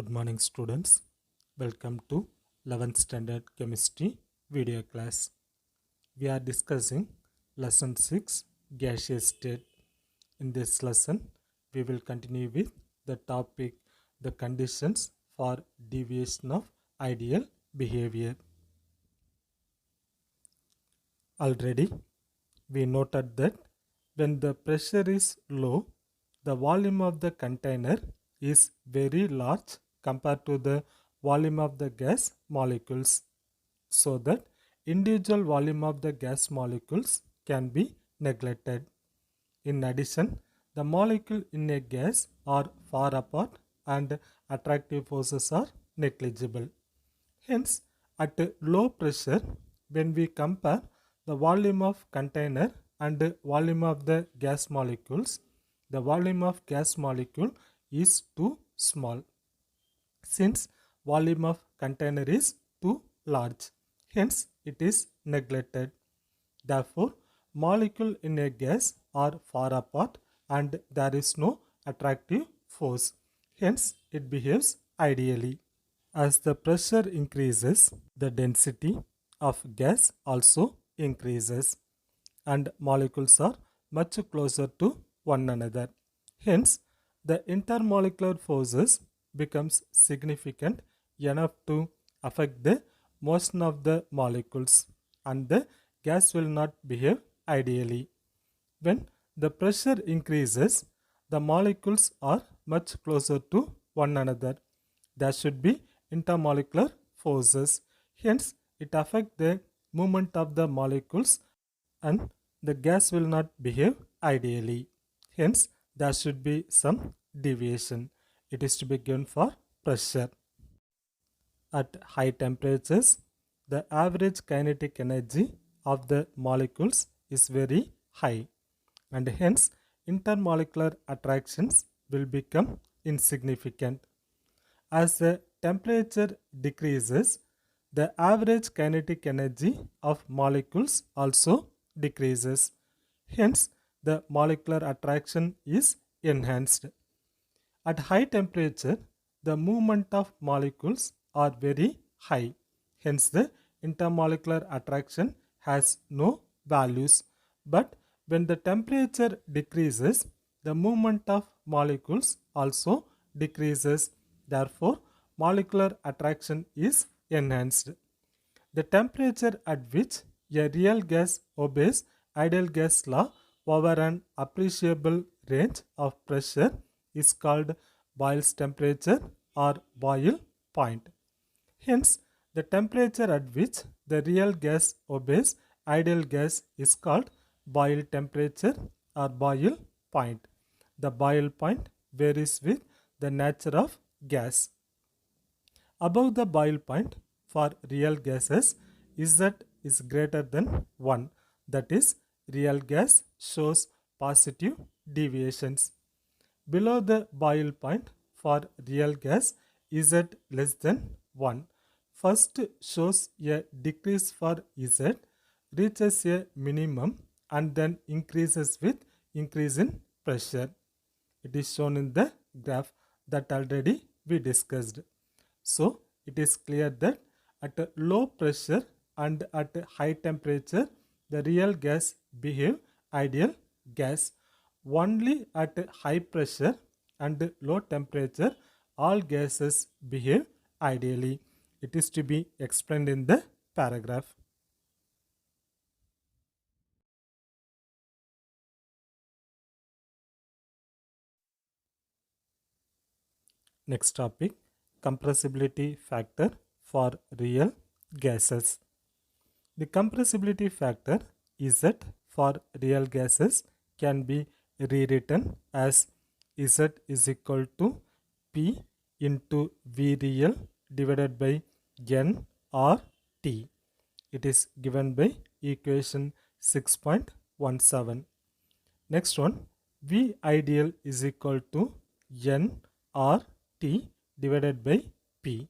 Good morning, students. Welcome to 11th Standard Chemistry video class. We are discussing lesson 6 gaseous state. In this lesson, we will continue with the topic the conditions for deviation of ideal behavior. Already, we noted that when the pressure is low, the volume of the container is very large compared to the volume of the gas molecules, so that individual volume of the gas molecules can be neglected. In addition, the molecule in a gas are far apart and attractive forces are negligible. Hence, at low pressure, when we compare the volume of container and volume of the gas molecules, the volume of gas molecule is too small, since volume of container is too large. Hence, it is neglected. Therefore, molecule in a gas are far apart and there is no attractive force. Hence, it behaves ideally. As the pressure increases, the density of gas also increases and molecules are much closer to one another. Hence, the intermolecular forces becomes significant enough to affect the motion of the molecules and the gas will not behave ideally. When the pressure increases, the molecules are much closer to one another. There should be intermolecular forces. Hence, it affects the movement of the molecules and the gas will not behave ideally. Hence, there should be some deviation. It is to be given for pressure. At high temperatures, the average kinetic energy of the molecules is very high and hence intermolecular attractions will become insignificant. As the temperature decreases, the average kinetic energy of molecules also decreases. Hence, the molecular attraction is enhanced. At high temperature, the movement of molecules are very high. Hence, the intermolecular attraction has no values. But when the temperature decreases, the movement of molecules also decreases. Therefore, molecular attraction is enhanced. The temperature at which a real gas obeys ideal gas law over an appreciable range of pressure is called Boyle's temperature or Boyle point. Hence, the temperature at which the real gas obeys ideal gas is called Boyle temperature or Boyle point. The Boyle point varies with the nature of gas. Above the Boyle point for real gases, Z is greater than 1. That is, real gas shows positive deviations. Below the Boyle point for real gas, Z less than 1. First shows a decrease for Z, reaches a minimum and then increases with increase in pressure. It is shown in the graph that already we discussed. So, it is clear that at a low pressure and at a high temperature, the real gas behave ideal gas. Only at a high pressure and low temperature, all gases behave ideally. It is to be explained in the paragraph. Next topic, compressibility factor for real gases. The compressibility factor Z for real gases can be rewritten as Z is equal to P into V real divided by N or T. It is given by equation 6.17. Next one, V ideal is equal to N or T divided by P.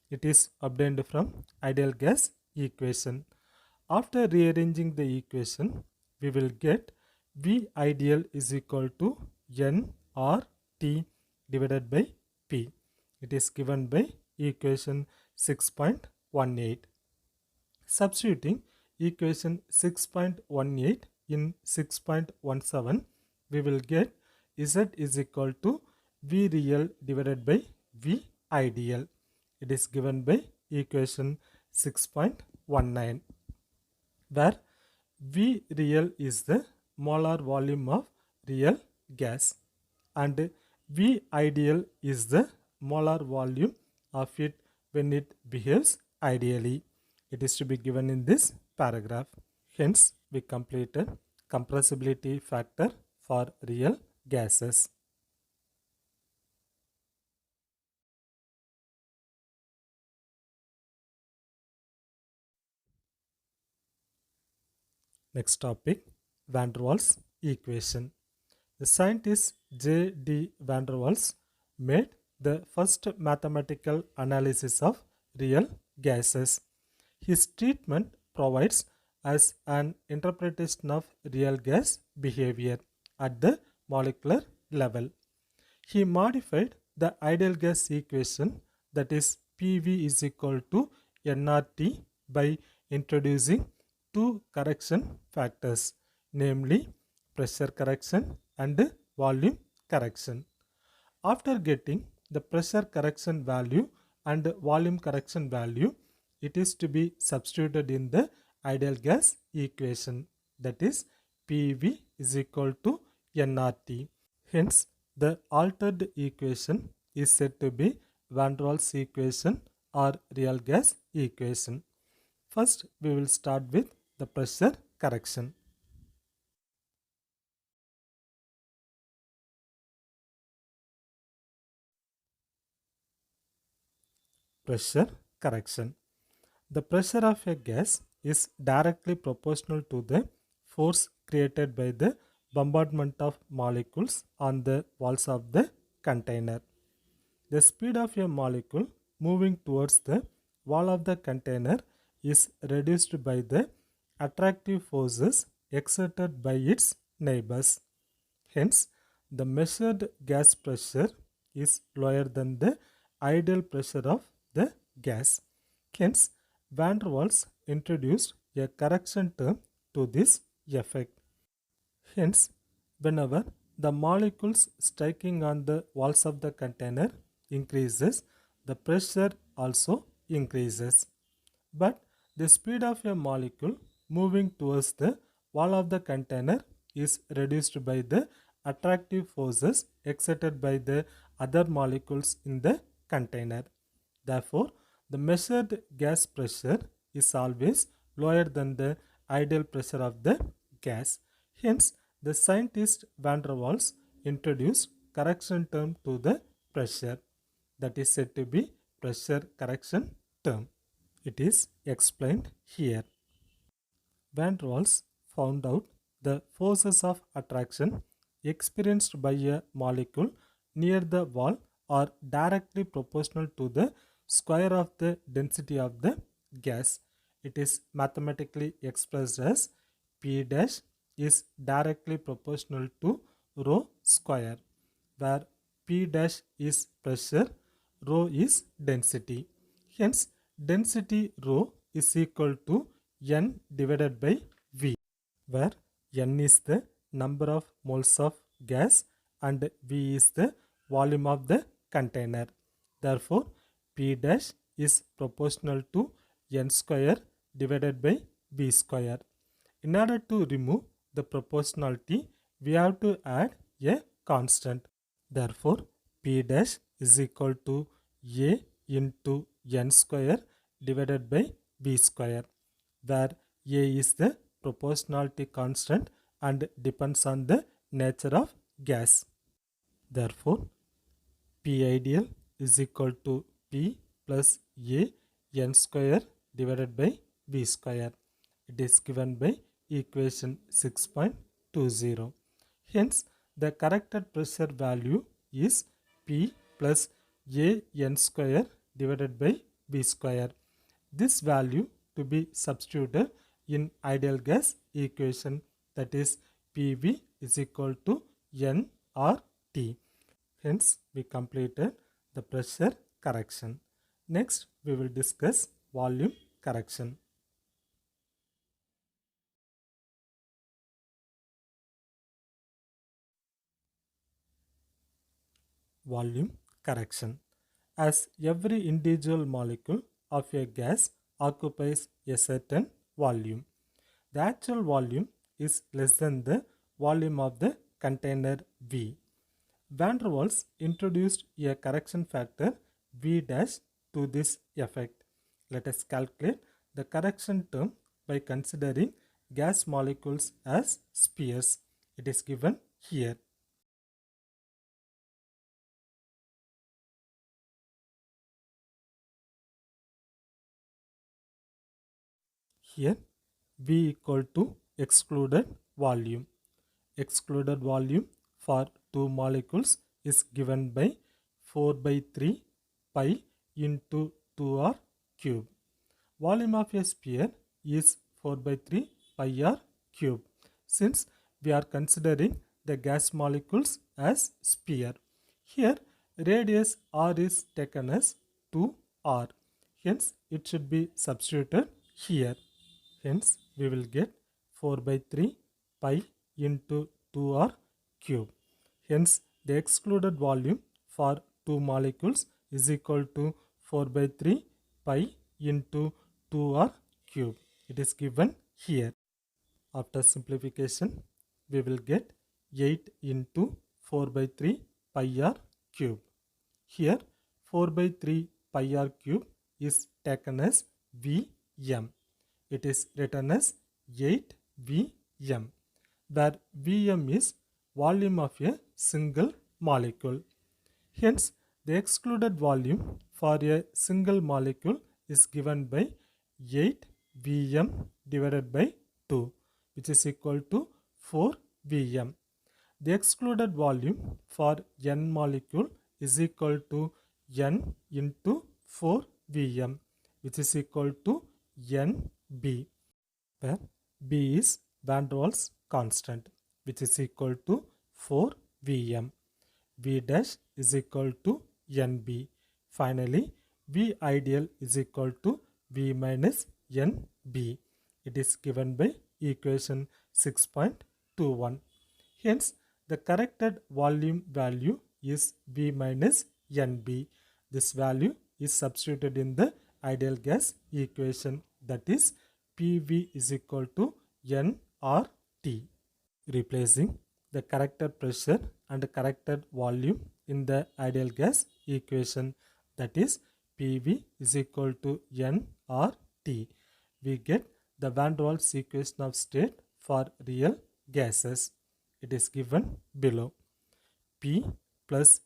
It is obtained from ideal gas equation. After rearranging the equation, we will get V ideal is equal to N or T divided by P. It is given by equation 6.18. Substituting equation 6.18 in 6.17, we will get Z is equal to V real divided by V ideal. It is given by equation 6.19, where V real is the molar volume of real gas and V ideal is the molar volume of it when it behaves ideally. It is to be given in this paragraph. Hence, we completed compressibility factor for real gases. Next topic, Van der Waals equation. The scientist J. D. Van der Waals made the first mathematical analysis of real gases. His treatment provides us an interpretation of real gas behavior at the molecular level. He modified the ideal gas equation, that is PV is equal to nRT, by introducing two correction factors, namely pressure correction and volume correction. After getting the pressure correction value and volume correction value, it is to be substituted in the ideal gas equation, that is PV is equal to nRT. Hence, the altered equation is said to be Van der Waals equation or real gas equation. First, we will start with the pressure correction. Pressure correction. The pressure of a gas is directly proportional to the force created by the bombardment of molecules on the walls of the container. The speed of a molecule moving towards the wall of the container is reduced by the attractive forces exerted by its neighbors. Hence, the measured gas pressure is lower than the ideal pressure of the gas. Hence, Van der Waals introduced a correction term to this effect. Hence, whenever the molecules striking on the walls of the container increases, the pressure also increases. But the speed of a molecule moving towards the wall of the container is reduced by the attractive forces exerted by the other molecules in the container. Therefore, the measured gas pressure is always lower than the ideal pressure of the gas. Hence, the scientist Van der Waals introduced correction term to the pressure, that is said to be pressure correction term. It is explained here. Van der Waals found out the forces of attraction experienced by a molecule near the wall are directly proportional to the square of the density of the gas. It is mathematically expressed as P dash is directly proportional to rho square, where P dash is pressure, rho is density. Hence, density rho is equal to N divided by V, where N is the number of moles of gas and V is the volume of the container. Therefore, P dash is proportional to N square divided by V square. In order to remove the proportionality, we have to add a constant. Therefore, P dash is equal to A into N square divided by V square, where A is the proportionality constant and depends on the nature of gas. Therefore, P ideal is equal to P plus A N square divided by V square. It is given by equation 6.20. Hence, the corrected pressure value is P plus A N square divided by V square. This value to be substituted in ideal gas equation, that is PV is equal to N or T. Hence, we completed the pressure correction. Next, we will discuss volume correction. Volume correction. As every individual molecule of a gas occupies a certain volume, the actual volume is less than the volume of the container V. Van der Waals introduced a correction factor V dash to this effect. Let us calculate the correction term by considering gas molecules as spheres. It is given here. Here V equal to excluded volume. Excluded volume for two molecules is given by 4 by 3 pi into 2r cube. Volume of a sphere is 4 by 3 pi r cube. Since we are considering the gas molecules as sphere, here radius r is taken as 2r. Hence it should be substituted here. Hence we will get 4 by 3 pi into 2r cube. Hence the excluded volume for two molecules is equal to 4 by 3 pi into 2r cube. It is given here. After simplification, we will get 8 into 4 by 3 pi r cube. Here 4 by 3 pi r cube is taken as Vm. It is written as 8 Vm, where Vm is volume of a single molecule. Hence, the excluded volume for a single molecule is given by 8 Vm divided by 2, which is equal to 4 Vm. The excluded volume for n molecule is equal to n into 4 Vm, which is equal to Nb, where B is Van der Waals constant, which is equal to 4 Vm. V dash is equal to Nb. Finally, V ideal is equal to V minus Nb. It is given by equation 6.21. Hence, the corrected volume value is V minus Nb. This value is substituted in the ideal gas equation, that is PV is equal to nRT. Replacing the corrected pressure and corrected volume in the ideal gas equation, that is PV is equal to nRT, we get the Van der Waals equation of state for real gases. It is given below. P plus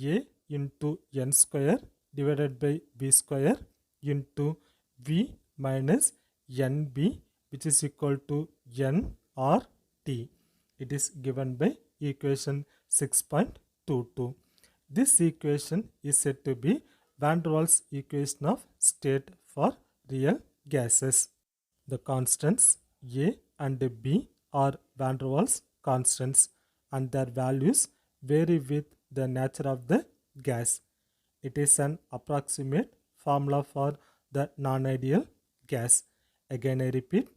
A into n square divided by V square into V minus Nb, which is equal to nRT. It is given by equation 6.22. This equation is said to be Van der Waals equation of state for real gases. The constants A and B are Van der Waals constants, and their values vary with the nature of the gas. It is an approximate formula for the non-ideal gas. Again I repeat,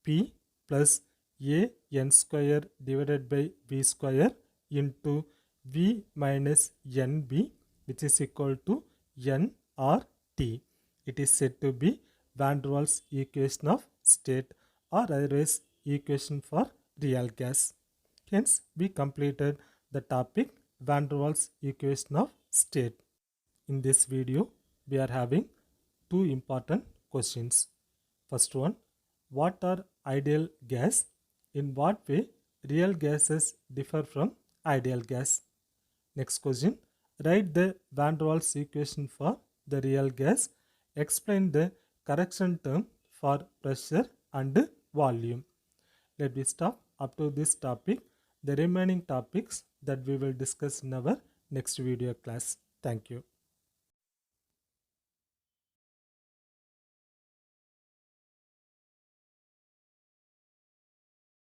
P plus A n square divided by V square into V minus Nb, which is equal to nRT. It is said to be Van der Waals equation of state, or otherwise equation for real gas. Hence, we completed the topic Van der Waals equation of state. In this video, we are having two important questions. First one, what are ideal gas? In what way real gases differ from ideal gas? Next question, write the Van der Waals equation for the real gas. Explain the correction term for pressure and volume. Let me stop up to this topic. The remaining topics that we will discuss in our next video class. Thank you.